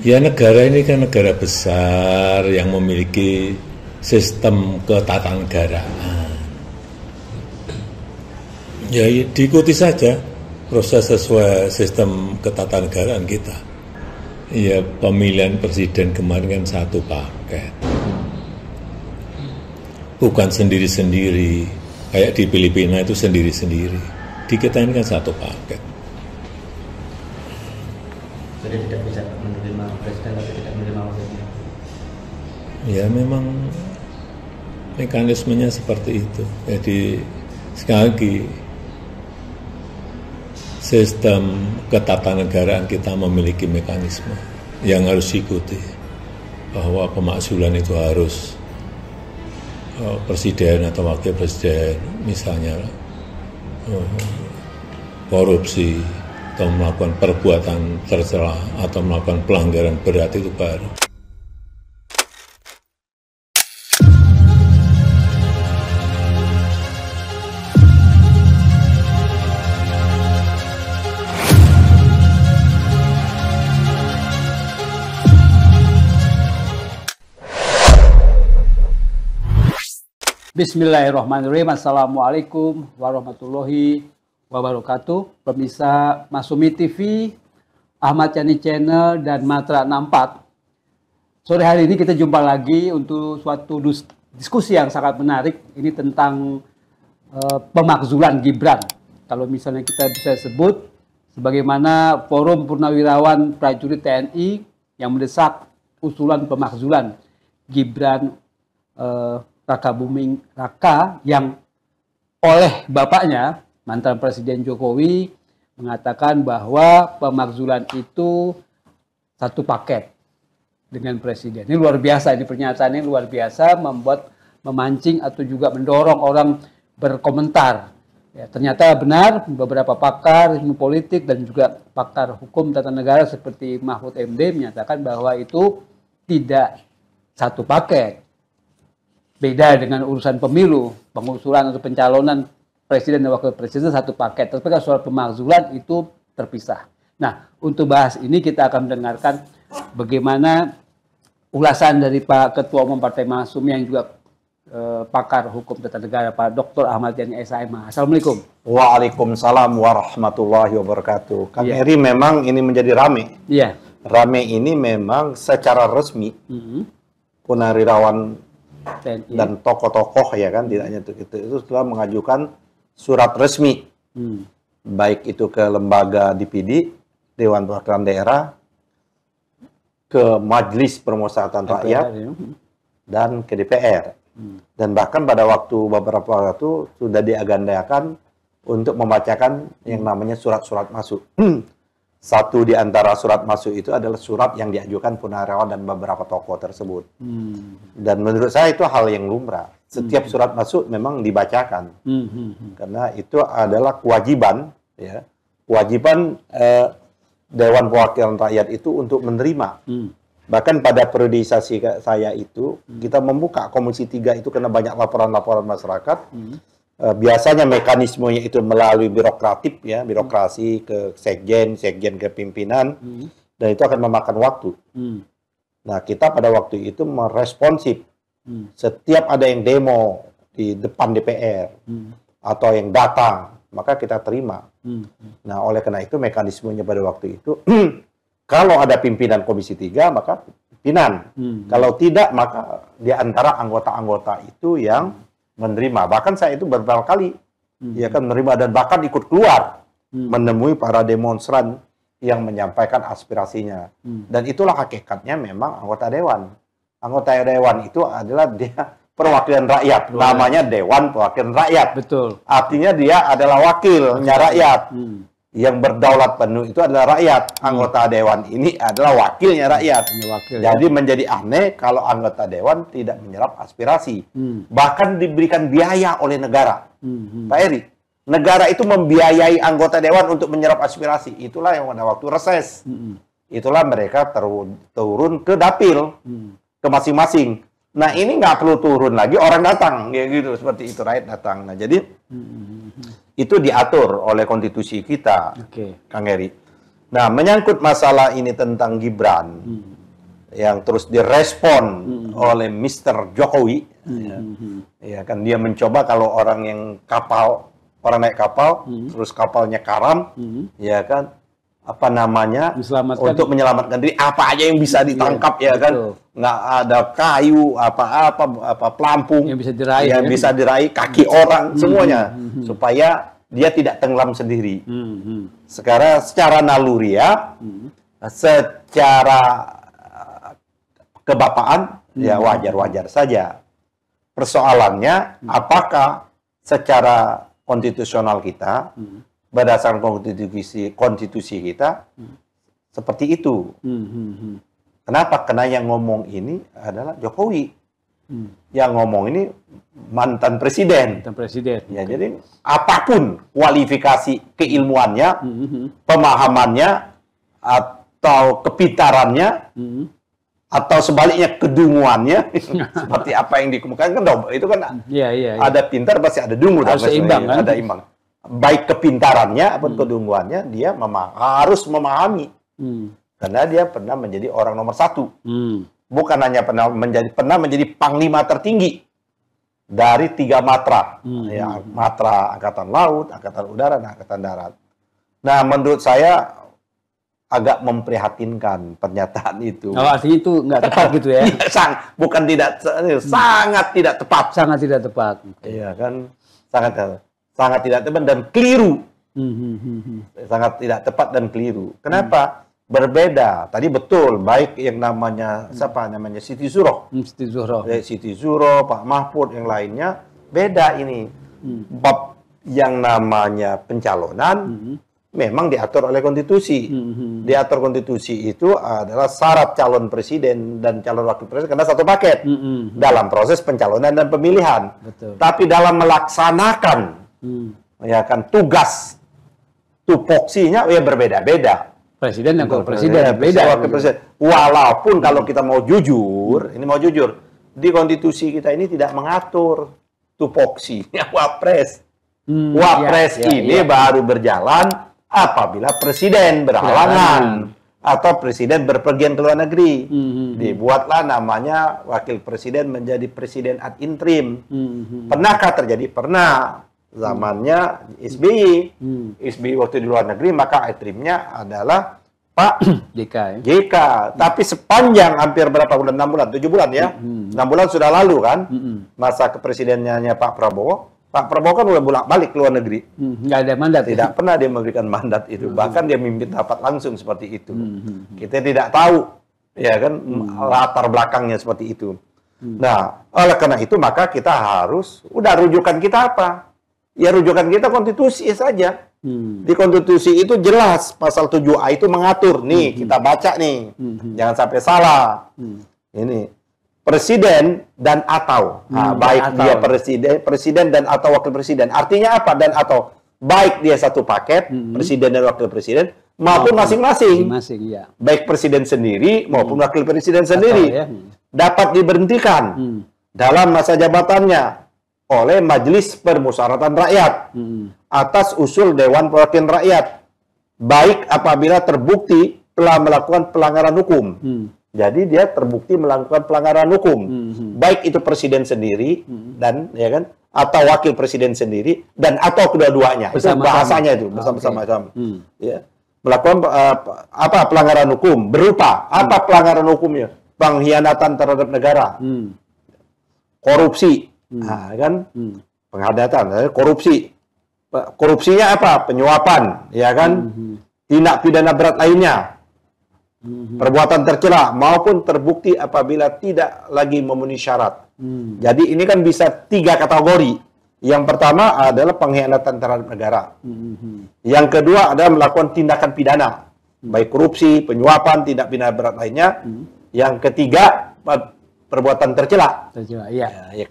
Ya negara ini kan negara besar yang memiliki sistem ketatanegaraan. Ya diikuti saja proses sesuai sistem ketatanegaraan kita. Ya pemilihan presiden kemarin kan satu paket. Bukan sendiri-sendiri, kayak di Filipina itu sendiri-sendiri. Di kita ini kan satu paket. Jadi tidak bisa menerima presiden atau tidak menerima wakilnya. Ya memang mekanismenya seperti itu. Jadi sekali lagi sistem ketatanegaraan kita memiliki mekanisme yang harus diikuti, bahwa pemakzulan itu harus presiden atau wakil presiden misalnya korupsi atau melakukan perbuatan tercela atau melakukan pelanggaran berat itu baru. Bismillahirrahmanirrahim. Assalamualaikum warahmatullahi wabarakatuh. Pemirsa Masumi TV, Ahmad Yani Channel, dan Matra 64. Sore hari ini kita jumpa lagi untuk suatu diskusi yang sangat menarik. Ini tentang pemakzulan Gibran. Kalau misalnya kita bisa sebut sebagaimana Forum Purnawirawan Prajurit TNI yang mendesak usulan pemakzulan Gibran Raka Buming Raka yang oleh bapaknya, mantan Presiden Jokowi, mengatakan bahwa pemakzulan itu satu paket dengan Presiden. Ini luar biasa, ini pernyataan ini luar biasa, memancing atau juga mendorong orang berkomentar. Ya, ternyata benar, beberapa pakar ilmu politik dan juga pakar hukum tata negara seperti Mahfud MD menyatakan bahwa itu tidak satu paket. Beda dengan urusan pemilu, pengusulan atau pencalonan presiden dan wakil presiden satu paket. Tapi kalau soal pemakzulan itu terpisah. Nah, untuk bahas ini kita akan mendengarkan bagaimana ulasan dari Pak Ketua Umum Partai Masumi yang juga pakar hukum tata negara, Pak Dr. Ahmad Yani SIMA. Assalamualaikum. Waalaikumsalam warahmatullahi wabarakatuh. Kang Eri, memang ini menjadi rame. Iya. Rame ini memang secara resmi Purnawirawan TNI dan tokoh-tokoh ya kan, tidak hanya itu telah mengajukan surat resmi, baik itu ke lembaga DPD, Dewan Perwakilan Daerah, ke Majelis Permusyawaratan Rakyat, dan ke DPR. Dan bahkan pada beberapa waktu sudah diagendakan untuk membacakan yang namanya surat-surat masuk. Satu di antara surat masuk itu adalah surat yang diajukan Purnawirawan dan beberapa tokoh tersebut. Dan menurut saya itu hal yang lumrah. Setiap surat masuk memang dibacakan. Karena itu adalah kewajiban, ya, kewajiban Dewan Perwakilan Rakyat itu untuk menerima. Bahkan pada periodisasi saya itu, kita membuka Komisi 3 itu karena banyak laporan-laporan masyarakat. Biasanya mekanismenya itu melalui birokratif, ya, birokrasi ke sekjen ke pimpinan, dan itu akan memakan waktu. Nah, kita pada waktu itu meresponsif. Setiap ada yang demo di depan DPR atau yang datang, maka kita terima. Nah, oleh karena itu mekanismenya pada waktu itu, kalau ada pimpinan Komisi 3, maka pimpinan. Kalau tidak, maka di antara anggota-anggota itu yang menerima. Bahkan saya itu beberapa kali ya kan menerima dan bahkan ikut keluar menemui para demonstran yang menyampaikan aspirasinya. Dan itulah hakikatnya memang anggota dewan. Anggota dewan itu adalah dia perwakilan rakyat. Namanya Dewan Perwakilan Rakyat. Betul. Artinya dia adalah wakilnya rakyat. Yang berdaulat penuh itu adalah rakyat. Anggota dewan ini adalah wakilnya rakyat. Jadi menjadi aneh kalau anggota dewan tidak menyerap aspirasi. Bahkan diberikan biaya oleh negara. Pak Eri, negara itu membiayai anggota dewan untuk menyerap aspirasi. Itulah yang pada waktu reses. Itulah mereka turun ke dapil, ke masing-masing. Nah, ini nggak perlu turun lagi, orang datang, ya gitu, seperti itu, rakyat datang. Nah, jadi itu diatur oleh konstitusi kita, Kang Eri. Nah, menyangkut masalah ini tentang Gibran, yang terus direspon oleh Mr. Jokowi. Ya kan dia mencoba kalau orang naik kapal, terus kapalnya karam, ya kan, apa namanya, untuk menyelamatkan diri, apa aja yang bisa ditangkap, ya kan, nggak ada kayu, apa pelampung yang bisa diraih, yang bisa diraih, kaki orang, semuanya, supaya dia tidak tenggelam sendiri. Sekarang secara naluriah, secara kebapaan, ya wajar-wajar saja. Persoalannya, apakah secara konstitusional kita, berdasarkan konstitusi kita, seperti itu. Kenapa? Karena yang ngomong ini adalah Jokowi. Yang ngomong ini mantan presiden. Ya, jadi apapun kualifikasi keilmuannya, pemahamannya, atau kepintarannya, atau sebaliknya kedunguannya, seperti apa yang dikemukakan, kan itu kan ada pintar pasti ada dungu, harus seimbang, kan? Ada imbang. Baik kepintarannya ataupun kedunguannya, dia harus memahami, karena dia pernah menjadi orang nomor 1, bukan hanya pernah menjadi panglima tertinggi dari 3 matra, ya, matra angkatan laut, angkatan udara, dan angkatan darat. Nah, menurut saya agak memprihatinkan pernyataan itu. Oh, artinya itu nggak tepat gitu ya? Bukan tidak, sangat tidak tepat. Sangat tidak tepat. Iya kan, sangat tidak tepat dan keliru. Sangat tidak tepat dan keliru. Kenapa? Berbeda. Tadi betul, baik yang namanya siapa namanya Siti Zuhro, Siti Zuhro, Pak Mahfud, yang lainnya beda ini. Bab yang namanya pencalonan memang diatur oleh konstitusi. Diatur konstitusi itu adalah syarat calon presiden dan calon wakil presiden karena satu paket dalam proses pencalonan dan pemilihan. Betul. Tapi dalam melaksanakan ya kan tugas tupoksinya ya berbeda-beda. Presiden dan wakil presiden beda. Walaupun kalau kita mau jujur, ini mau jujur, di konstitusi kita ini tidak mengatur tupoksinya wapres. Wapres ini baru berjalan apabila presiden berhalangan atau presiden berpergian ke luar negeri. Dibuatlah namanya wakil presiden menjadi presiden ad interim. Pernahkah terjadi? Pernah. Zamannya SBY. SBY waktu di luar negeri, maka ad interimnya adalah Pak JK. Tapi sepanjang hampir berapa bulan? 6 bulan, 7 bulan ya. 6 bulan sudah lalu kan. Masa kepresidenannya Pak Prabowo. Pak Prabowo kan udah bolak-balik ke luar negeri. Nggak ada mandat. Tidak pernah dia memberikan mandat itu. Bahkan dia memimpin rapat langsung seperti itu. Kita tidak tahu, ya kan, latar belakangnya seperti itu. Nah, oleh karena itu maka kita harus, udah rujukan kita apa? Ya rujukan kita konstitusi saja. Di konstitusi itu jelas pasal 7A itu mengatur. Nih, kita baca nih. Jangan sampai salah. Ini. Presiden dan atau, baik dia presiden dan atau wakil presiden. Artinya apa? Dan atau baik dia satu paket, presiden dan wakil presiden, maupun masing-masing. Ya. Baik presiden sendiri maupun wakil presiden sendiri dapat diberhentikan dalam masa jabatannya oleh Majelis Permusyawaratan Rakyat atas usul Dewan Perwakilan Rakyat, baik apabila terbukti telah melakukan pelanggaran hukum. Jadi dia terbukti melakukan pelanggaran hukum, baik itu presiden sendiri dan ya kan, atau wakil presiden sendiri dan atau kedua-duanya. Itu bahasanya itu bersama-sama. Ya. Melakukan apa pelanggaran hukum berupa apa pelanggaran hukumnya? Pengkhianatan terhadap negara, korupsi, kan? Pengkhianatan, korupsi. Korupsinya apa? Penyuapan, ya kan? Tindak pidana berat lainnya. Perbuatan tercela maupun terbukti apabila tidak lagi memenuhi syarat. Jadi ini kan bisa 3 kategori. Yang pertama adalah pengkhianatan terhadap negara. Yang kedua adalah melakukan tindakan pidana, baik korupsi, penyuapan, tindak pidana berat lainnya. Yang ketiga perbuatan tercela. Iya. Ya.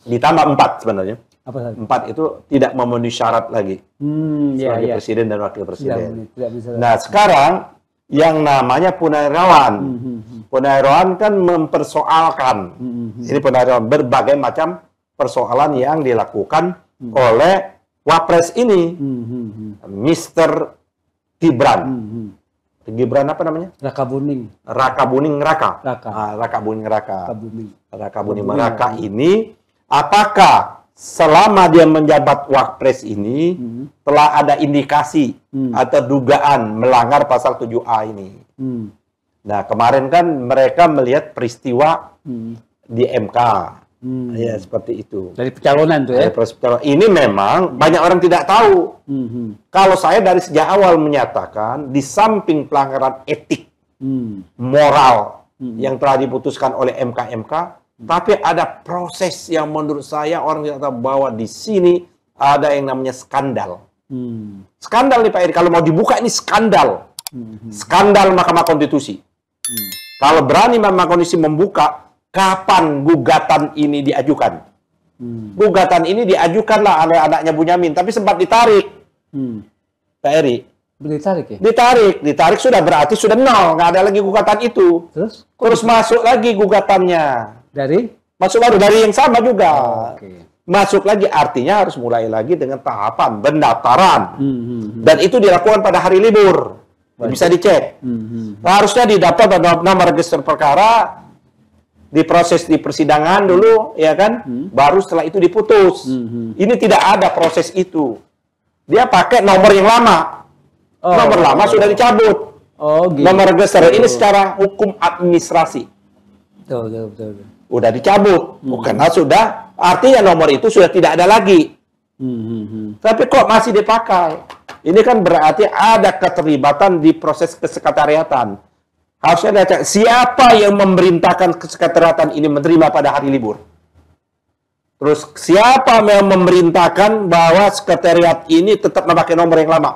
Ditambah 4 sebenarnya. 4 itu tidak memenuhi syarat lagi sebagai presiden dan wakil presiden. Nah sekarang yang namanya punahirawan. Punahirawan kan mempersoalkan. Ini punahirawan berbagai macam persoalan yang dilakukan oleh Wapres ini. Mr. Gibran. Gibran apa namanya? Raka Buning. Raka Buning Raka. Raka. Raka Buning Raka. Raka Buning. Raka Buning Raka ini, apakah selama dia menjabat Wapres ini telah ada indikasi atau dugaan melanggar pasal 7A ini? Nah, kemarin kan mereka melihat peristiwa di MK. Ya, seperti itu. Dari pencalonan tuh ya? Ini memang banyak orang tidak tahu. Kalau saya dari sejak awal menyatakan, di samping pelanggaran etik, moral, yang telah diputuskan oleh MK-MK, tapi ada proses yang menurut saya orang tidak tahu bahwa di sini ada yang namanya skandal. Skandal nih Pak Eri, kalau mau dibuka ini skandal. Skandal Mahkamah Konstitusi. Kalau berani Mahkamah Konstitusi membuka, kapan gugatan ini diajukan? Gugatan ini diajukanlah oleh anaknya Bunyamin, tapi sempat ditarik. Pak Eri. Ditarik ya? Ditarik sudah berarti sudah nol, nggak ada lagi gugatan itu. Terus masuk lagi gugatannya. Masuk baru dari yang sama juga. Masuk lagi artinya harus mulai lagi dengan tahapan pendaftaran. Dan itu dilakukan pada hari libur. Bisa dicek. Harusnya didaftar pada nama register perkara, diproses di persidangan dulu, ya kan? Baru setelah itu diputus. Ini tidak ada proses itu. Dia pakai nomor yang lama. Nomor lama sudah dicabut. Gitu. Nomor register ini secara hukum administrasi. Betul. Udah dicabut. Karena sudah, artinya nomor itu sudah tidak ada lagi. Tapi kok masih dipakai? Ini kan berarti ada keterlibatan di proses kesekretariatan. Harusnya dia cek, siapa yang memerintahkan kesekretariatan ini menerima pada hari libur? Terus siapa yang memerintahkan bahwa sekretariat ini tetap memakai nomor yang lama?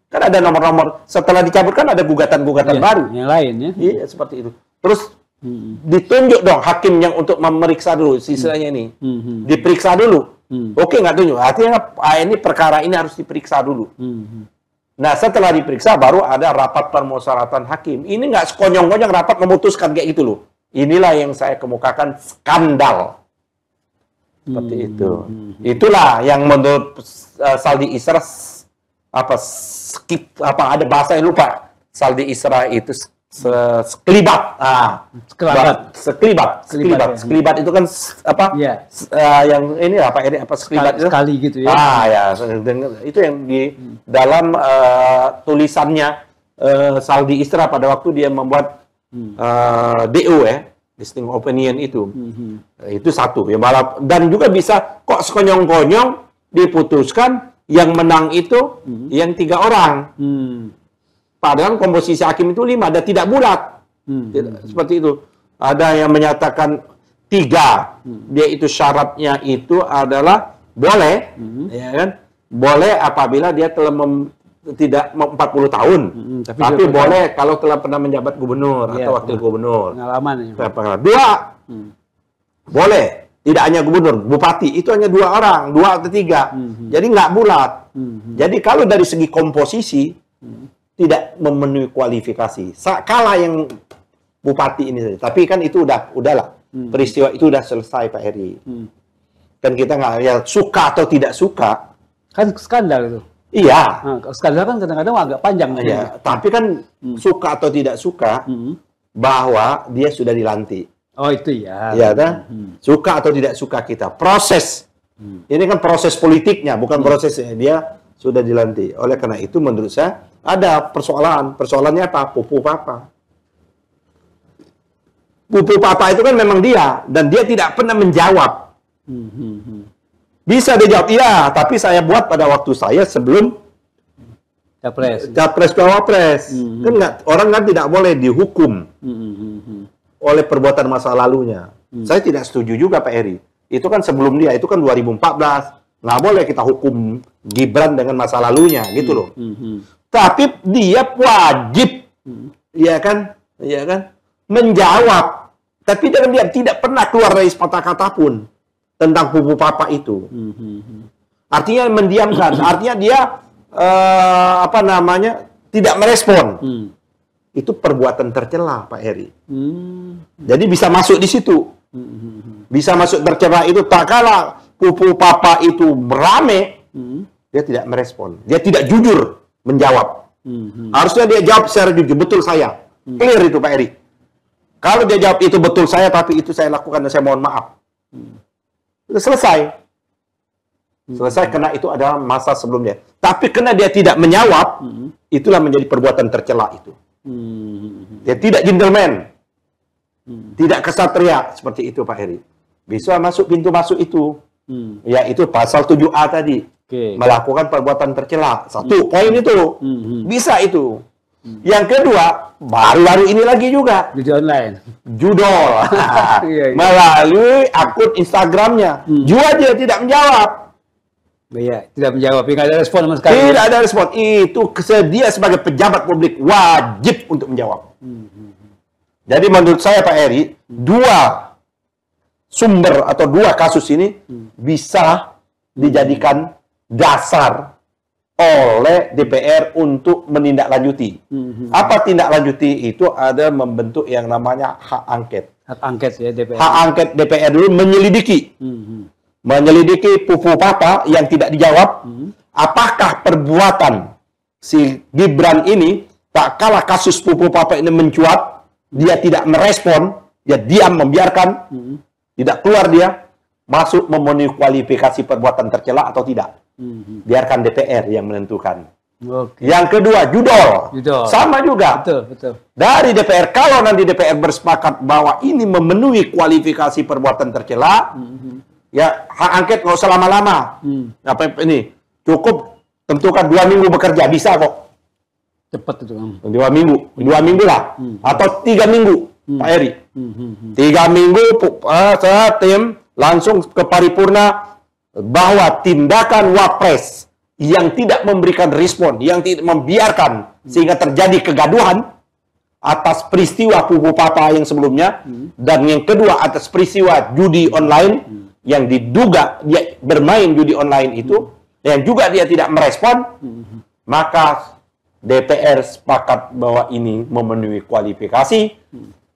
Kan ada nomor-nomor, setelah dicabut kan ada gugatan-gugatan baru. Yang lain ya? Iya, seperti itu. Terus ditunjuk dong hakim yang untuk memeriksa dulu, sisanya ini. Diperiksa dulu. Oke, nggak tunjuk. Artinya ini perkara ini harus diperiksa dulu. Nah, setelah diperiksa baru ada rapat permusyawaratan hakim. Ini nggak sekonyong-konyong rapat memutuskan kayak gitu loh. Inilah yang saya kemukakan skandal. Seperti itu. Itulah yang menurut Saldi Isra ada bahasa yang lupa. Saldi Isra itu sekelibat. Sekelibat itu kan apa? Yang ini apa? Ini apa sekelibat itu? Sekali gitu ya. Ya, itu yang di dalam tulisannya Saldi Isra pada waktu dia membuat DO distinct opinion itu. Itu satu ya, malah dan juga bisa kok sekonyong-konyong diputuskan yang menang itu yang 3 orang. Padahal komposisi hakim itu 5 dan tidak bulat. Seperti itu. Ada yang menyatakan 3. Dia itu syaratnya itu adalah boleh, ya kan? Boleh apabila dia telah tidak 40 tahun. Tapi boleh kalau telah pernah menjabat gubernur atau wakil gubernur. Pengalaman. 2. Boleh. Tidak hanya gubernur, bupati. Itu hanya 2 orang. 2 atau 3. Jadi nggak bulat. Jadi kalau dari segi komposisi, tidak memenuhi kualifikasi. Kalah yang bupati ini saja. Tapi kan itu udahlah. Peristiwa itu udah selesai Pak Heri. Kan kita nggak ya suka atau tidak suka. Kan skandal itu. Iya. Skandal kan kadang-kadang agak panjang. Iya. Tapi kan suka atau tidak suka bahwa dia sudah dilantik. Oh itu ya. Iya kan? Suka atau tidak suka kita. Proses. Ini kan proses politiknya, bukan prosesnya. Dia sudah dilantik. Oleh karena itu menurut saya ada persoalan. Persoalannya apa? Pupu Papa. Pupu Papa itu kan memang dia. Dan dia tidak pernah menjawab. Bisa dijawab, iya. Tapi saya buat pada waktu saya sebelum Capres Cawapres. Kan orang kan tidak boleh dihukum oleh perbuatan masa lalunya. Saya tidak setuju juga Pak Heri. Itu kan sebelum dia, itu kan 2014. Nggak boleh kita hukum Gibran dengan masa lalunya, gitu loh. Tapi dia wajib, ya kan, menjawab. Tapi dia tidak pernah keluar dari sepatah kata pun tentang Pupu Papa itu. Artinya mendiamkan. Artinya dia tidak merespon. Itu perbuatan tercela Pak Heri. Jadi bisa masuk di situ. Bisa masuk tercela itu. Tak kala Pupu Papa itu berame, dia tidak merespon. Dia tidak jujur menjawab. Harusnya dia jawab secara jujur, betul saya. Clear itu Pak Eri. Kalau dia jawab itu betul saya, tapi itu saya lakukan dan saya mohon maaf. Sudah selesai. Selesai karena itu adalah masa sebelumnya. Tapi karena dia tidak menjawab, itulah menjadi perbuatan tercela itu. Dia tidak gentleman. Tidak kesatria seperti itu Pak Heri. Bisa masuk pintu masuk itu. Yaitu pasal 7A tadi. Melakukan perbuatan tercela. Satu poin itu. Bisa itu. Yang kedua, baru-baru ini lagi juga. Judi online. Judol. Melalui akun Instagramnya. Juga dia tidak menjawab. Iya, tidak menjawab. Tidak ada respon sama sekali. Tidak ada respon. Itu dia sebagai pejabat publik wajib untuk menjawab. Jadi menurut saya Pak Eri, dua sumber atau dua kasus ini bisa dijadikan dasar oleh DPR untuk menindaklanjuti. Apa tindak lanjuti itu? Ada membentuk yang namanya hak angket. Hak angket ya DPR. Hak angket DPR dulu menyelidiki. Menyelidiki Pupu Papa yang tidak dijawab. Apakah perbuatan si Gibran ini, tak kalah kasus Pupu Papa ini mencuat, dia tidak merespon, dia diam membiarkan, tidak keluar dia, masuk memenuhi kualifikasi perbuatan tercela atau tidak. Biarkan DPR yang menentukan. Yang kedua, judol. Sama juga. Betul. Dari DPR, kalau nanti DPR bersepakat bahwa ini memenuhi kualifikasi perbuatan tercela, ya hak angket nggak usah lama-lama. Apa ini? Cukup tentukan 2 minggu bekerja, bisa kok. Cepat itu. 2 minggu. 2 minggu lah. Atau 3 minggu, Pak Eri. 3 minggu, saya tim langsung ke paripurna bahwa tindakan Wapres yang tidak memberikan respon, yang tidak membiarkan sehingga terjadi kegaduhan atas peristiwa Pupu Papa yang sebelumnya, dan yang kedua atas peristiwa judi online yang diduga dia bermain judi online itu, yang juga dia tidak merespon, maka DPR sepakat bahwa ini memenuhi kualifikasi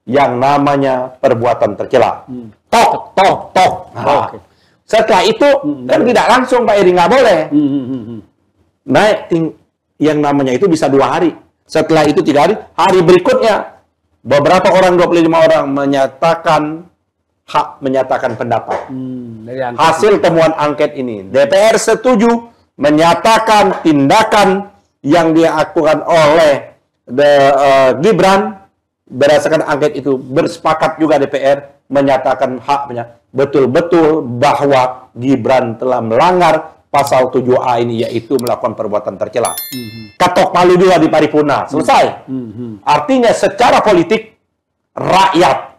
yang namanya perbuatan tercela. Tok. Nah, setelah itu kan tidak langsung Pak Eri, nggak boleh. Naik yang namanya itu bisa 2 hari. Setelah itu 3 hari. Hari berikutnya beberapa orang, 25 orang menyatakan hak menyatakan pendapat. Hasil temuan angket ini, DPR setuju menyatakan tindakan yang dilakukan oleh Gibran berdasarkan angket itu. Bersepakat juga DPR menyatakan haknya betul-betul bahwa Gibran telah melanggar pasal 7A ini, yaitu melakukan perbuatan tercela. Ketok palu juga di paripurna, selesai. Artinya secara politik rakyat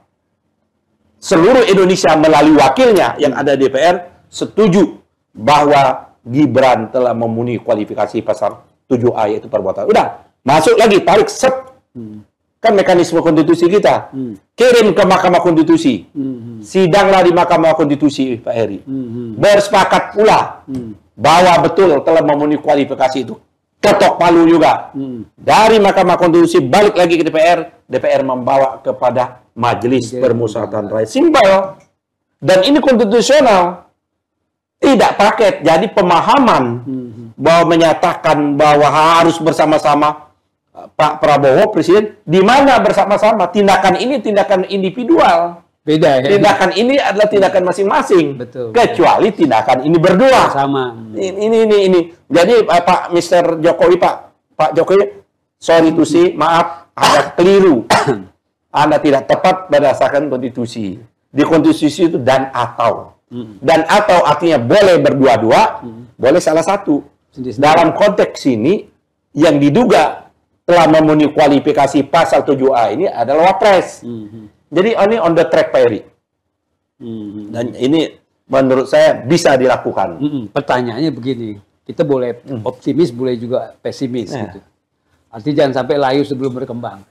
seluruh Indonesia melalui wakilnya yang ada di DPR setuju bahwa Gibran telah memenuhi kualifikasi pasal 7A, yaitu perbuatan. Udah, masuk lagi, tarik set. Kan mekanisme konstitusi kita. Kirim ke Mahkamah Konstitusi. Sidanglah di Mahkamah Konstitusi, Pak Heri. Bersepakat pula bahwa betul telah memenuhi kualifikasi itu. Ketok palu juga. Dari Mahkamah Konstitusi balik lagi ke DPR. DPR membawa kepada Majelis Permusyawaratan Rakyat. Simpel. Dan ini konstitusional. Tidak paket. Jadi pemahaman bahwa menyatakan bahwa harus bersama-sama Pak Prabowo Presiden, di mana bersama-sama? Tindakan ini tindakan individual. Beda ya. Tindakan ini adalah tindakan masing-masing. Kecuali tindakan ini berdua. Sama. Ini. Jadi Pak Mr. Jokowi, Pak Jokowi, sorry to say, maaf, ada keliru. Anda tidak tepat berdasarkan konstitusi. Di konstitusi itu dan atau. Dan atau artinya boleh berdua-dua, boleh salah satu. Dalam konteks ini, yang diduga telah memenuhi kualifikasi pasal 7A ini adalah Wapres. Jadi ini on the track, Pak Eri. Dan ini menurut saya bisa dilakukan. Pertanyaannya begini, kita boleh optimis, boleh juga pesimis. Gitu. Artinya jangan sampai layu sebelum berkembang.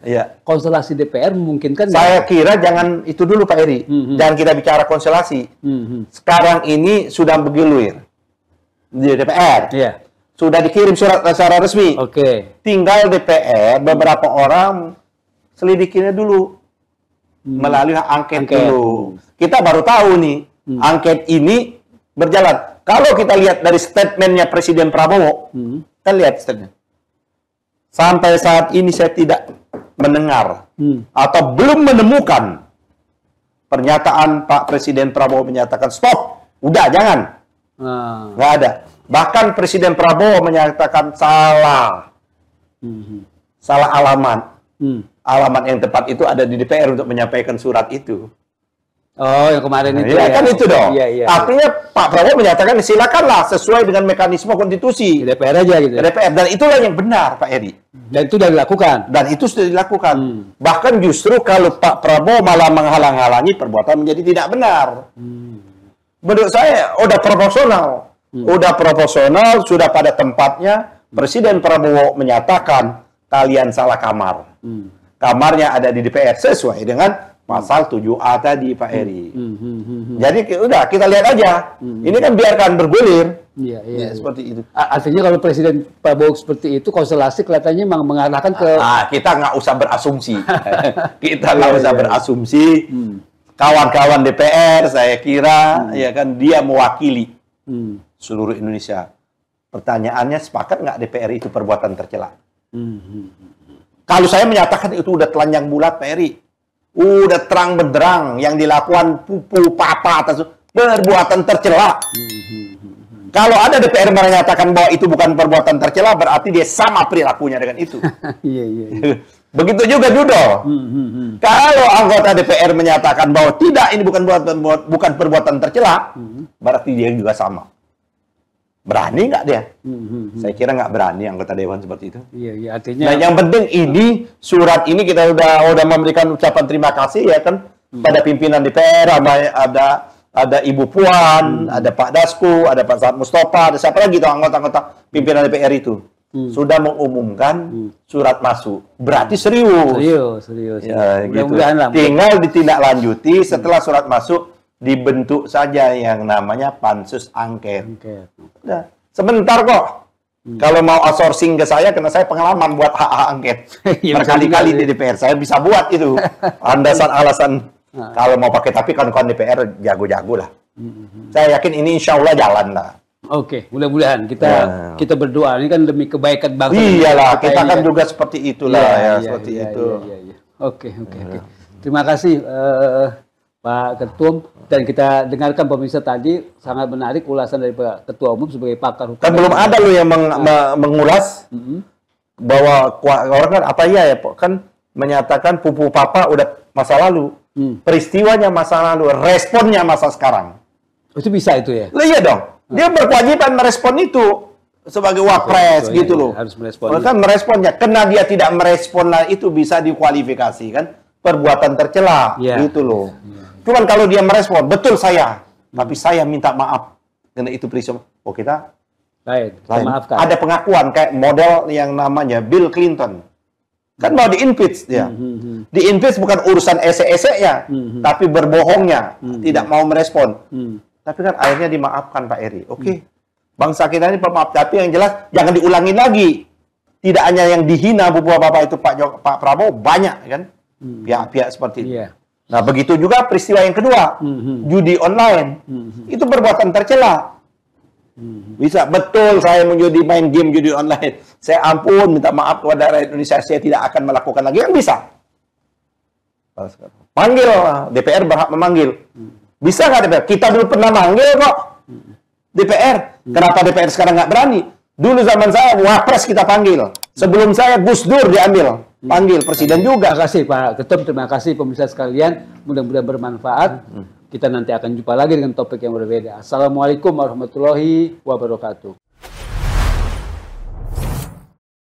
Konstelasi DPR memungkinkan. Saya kira jangan itu dulu, Pak Eri. Jangan kita bicara konstelasi. Sekarang ini sudah bergilir di DPR. Sudah dikirim surat secara resmi. Tinggal DPR beberapa orang selidikinya dulu melalui hak angket dulu. Kita baru tahu nih angket ini berjalan. Kalau kita lihat dari statementnya Presiden Prabowo, kita lihat statementnya. Sampai saat ini saya tidak mendengar atau belum menemukan pernyataan Pak Presiden Prabowo menyatakan stop, udah jangan. Nggak ada. Bahkan Presiden Prabowo menyatakan salah. Salah alamat. Alamat yang tepat itu ada di DPR untuk menyampaikan surat itu. Oh, yang kemarin itu ya, kan itu dong. Iya. Artinya Pak Prabowo menyatakan silakanlah sesuai dengan mekanisme konstitusi. Di DPR aja gitu. DPR, dan itulah yang benar, Pak Edi. Dan itu sudah dilakukan. Dan itu sudah dilakukan. Bahkan justru kalau Pak Prabowo malah menghalang-halangi, perbuatan menjadi tidak benar. Menurut saya udah proporsional. Udah proporsional, sudah pada tempatnya. Presiden Prabowo menyatakan kalian salah kamar. Kamarnya ada di DPR sesuai dengan pasal 7A tadi, Pak Eri. Jadi udah kita lihat aja. Ini kan biarkan bergulir. Iya. Seperti itu. Artinya kalau Presiden Prabowo seperti itu, konstelasi kelihatannya memang mengarahkan ke... kita nggak usah berasumsi. Kita nggak usah berasumsi. Kawan-kawan DPR, saya kira, ya kan, dia mewakili seluruh Indonesia. Pertanyaannya, sepakat nggak DPR itu perbuatan tercela? Kalau saya menyatakan itu udah telanjang bulat, Pak Eri. Udah terang benderang yang dilakukan pupu papa atas perbuatan tercela. Kalau ada DPR menyatakan bahwa itu bukan perbuatan tercela, berarti dia sama perilakunya dengan itu. Iya. Begitu juga Dudol. Kalau anggota DPR menyatakan bahwa tidak, ini bukan perbuatan tercela, berarti dia juga sama. Berani nggak dia? Saya kira nggak berani anggota dewan seperti itu. Iya, artinya. Nah, yang penting ini surat ini kita udah memberikan ucapan terima kasih ya kan pada pimpinan DPR, ada Ibu Puan, ada Pak Dasko, ada Pak Saad Mustafa, ada siapa lagi tuh anggota-anggota pimpinan DPR itu sudah mengumumkan surat masuk. Berarti serius. Ya, gitu. Tinggal ditindaklanjuti setelah surat masuk. Dibentuk saja yang namanya pansus angket. Udah. Sebentar kok. Kalau mau outsourcing ke saya, karena saya pengalaman buat hak angket. Berkali-kali di DPR. Saya bisa buat itu. Alasan kalau mau pakai, tapi kawan-kawan DPR jago-jago lah. Saya yakin ini insya Allah jalan lah. Oke, mudah-mudahan kita berdoa. Ini kan demi kebaikan bangsa. Iyalah, kita kan juga seperti itulah seperti itu. Oke. Terima kasih Pak Ketum, dan kita dengarkan pemirsa tadi sangat menarik ulasan dari Pak Ketua Umum sebagai pakar hukum. Kan belum ada loh yang mengulas bahwa orang kan apa ya kan menyatakan pupu papa udah masa lalu, peristiwanya masa lalu, responnya masa sekarang. Itu bisa itu ya? Iya dong, dia berkewajiban merespon itu sebagai wapres gitu loh. Harus merespon. Kan meresponnya, karena dia tidak merespon itu bisa dikualifikasi kan perbuatan tercela gitu loh. Cuman kalau dia merespon, betul saya, tapi saya minta maaf karena itu peristiwa. Oh kita lain. Maafkan. Ada pengakuan kayak model yang namanya Bill Clinton, kan mau di-impeach dia. Di-impeach bukan urusan ese-esenya, tapi berbohongnya, tidak mau merespon. Tapi kan akhirnya dimaafkan Pak Eri. Oke, bangsa kita ini pemaaf, tapi yang jelas jangan diulangi lagi. Tidak hanya yang dihina bapak-bapak itu Pak Prabowo, banyak kan pihak-pihak seperti itu. Nah, begitu juga peristiwa yang kedua, judi online. Itu perbuatan tercela. Bisa, betul saya main game judi online. Saya ampun, minta maaf kepada rakyat Indonesia, saya tidak akan melakukan lagi. Kan bisa. Panggil, DPR berhak memanggil. Bisa nggak DPR? Kita dulu pernah manggil kok. DPR. Kenapa DPR sekarang nggak berani? Dulu zaman saya, Wapres kita panggil. Sebelum saya, Gus Dur diambil. Panggil presiden juga. Terima kasih Pak Ketum, terima kasih pemirsa sekalian. Mudah-mudahan bermanfaat. Kita nanti akan jumpa lagi dengan topik yang berbeda. Assalamualaikum warahmatullahi wabarakatuh.